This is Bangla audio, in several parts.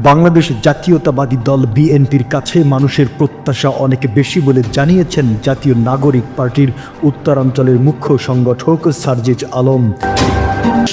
বাংলাদেশ জাতীয়তাবাদী দল বিএনপির কাছে মানুষের প্রত্যাশা অনেক বেশি বলে জানিয়েছেন জাতীয় নাগরিক পার্টির উত্তরাঞ্চলের মুখ্য সংগঠক সার্জিস আলম।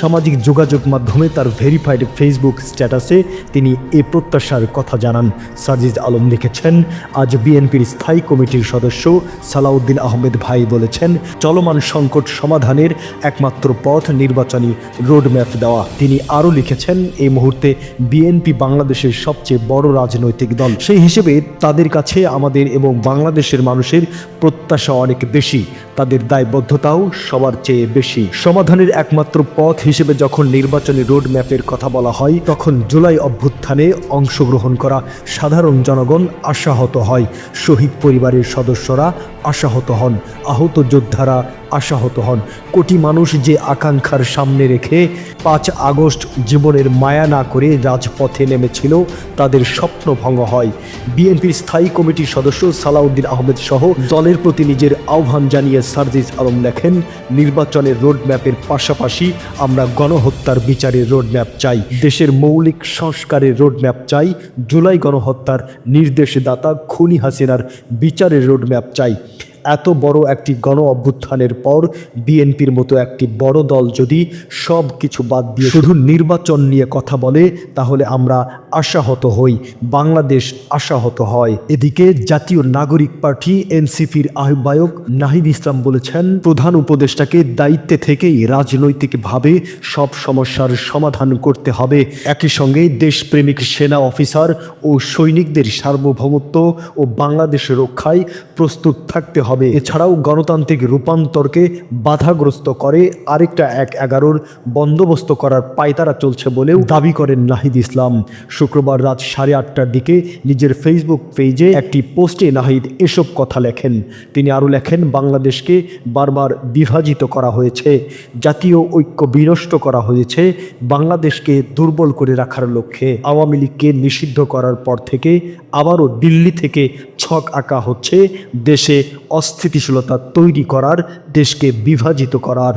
সামাজিক যোগাযোগ মাধ্যমে তার ভেরিফাইড ফেসবুক স্ট্যাটাসে তিনি এ প্রত্যাশার কথা জানান। সার্জিস আলম লিখেছেন, আজ বিএনপির স্থায়ী কমিটির সদস্য সালাউদ্দিন আহমেদ ভাই বলেছেন, চলমান সংকট সমাধানের একমাত্র পথ নির্বাচনী রোডম্যাপ দেওয়া। তিনি আরও লিখেছেন, এই মুহূর্তে বিএনপি বাংলাদেশের সবচেয়ে বড় রাজনৈতিক দল, সেই হিসেবে তাদের কাছে আমাদের এবং বাংলাদেশের মানুষের প্রত্যাশা অনেক বেশি, তাদের দায়বদ্ধতাও সবার চেয়ে বেশি। সমাধানের একমাত্র পথ হিসেবে যখন নির্বাচনী রোড ম্যাপের কথা বলা হয়, তখন জুলাই অভ্যুত্থানে অংশগ্রহণ করা সাধারণ জনগণ আশাহত হয়, শহীদ পরিবারের সদস্যরা আশাহত হন, আহত যোদ্ধারা আশাহত হন। কোটি মানুষ যে আকাঙ্ক্ষার সামনে রেখে 5 আগস্ট জীবনের মায়া না করে রাজপথে নেমেছিল, তাদের স্বপ্ন ভঙ্গ হয়। বিএনপির স্থায়ী কমিটির সদস্য সালাউদ্দিন আহমেদ সহ দলের প্রতি নিজের আহ্বান জানিয়ে সার্জিস আলম লেখেন, নির্বাচনের রোডম্যাপের পাশাপাশি আমরা গণহত্যার বিচারের রোডম্যাপ চাই, দেশের মৌলিক সংস্কারের রোডম্যাপ চাই, জুলাই গণহত্যার নির্দেশদাতা খুনি হাসিনার বিচারের রোডম্যাপ চাই। এত বড় একটি গণ অভ্যুত্থানের পর বিএনপির মতো একটি বড় দল যদি সব কিছু বাদ দিয়ে শুধু নির্বাচন নিয়ে কথা বলে, তাহলে আমরা আশাহত হই, বাংলাদেশ আশাহত হয়। এদিকে জাতীয় নাগরিক পার্টি এনসিপির আহ্বায়ক নাহিদ ইসলাম বলেছেন, প্রধান উপদেষ্টাকে দায়িত্বে থেকেই রাজনৈতিকভাবে সব সমস্যার সমাধান করতে হবে। একই সঙ্গে দেশপ্রেমিক সেনা অফিসার ও সৈনিকদের সার্বভৌমত্ব ও বাংলাদেশ রক্ষায় প্রস্তুত থাকতে হবে। এছাড়াও গণতান্ত্রিক রূপান্তরকে বাধাগ্রস্ত করে আরেকটা 1/11 বন্দোবস্ত করার পায়তারা চলছে বলেও দাবি করেন নাহিদ ইসলাম। শুক্রবার রাত 8:30টার দিকে নিজের ফেসবুক পেজে একটি পোস্টে নাহিদ এসব কথা লেখেন। তিনি আরও লেখেন, বাংলাদেশকে বারবার বিভাজিত করা হয়েছে, জাতীয় ঐক্য বিনষ্ট করা হয়েছে, বাংলাদেশকে দুর্বল করে রাখার লক্ষ্যে আওয়ামী লীগকে নিষিদ্ধ করার পর থেকে আবারও দিল্লি থেকে ছক আঁকা হচ্ছে দেশে অস্থিতিশীলতা তৈরি করার, দেশকে বিভাজিত করার।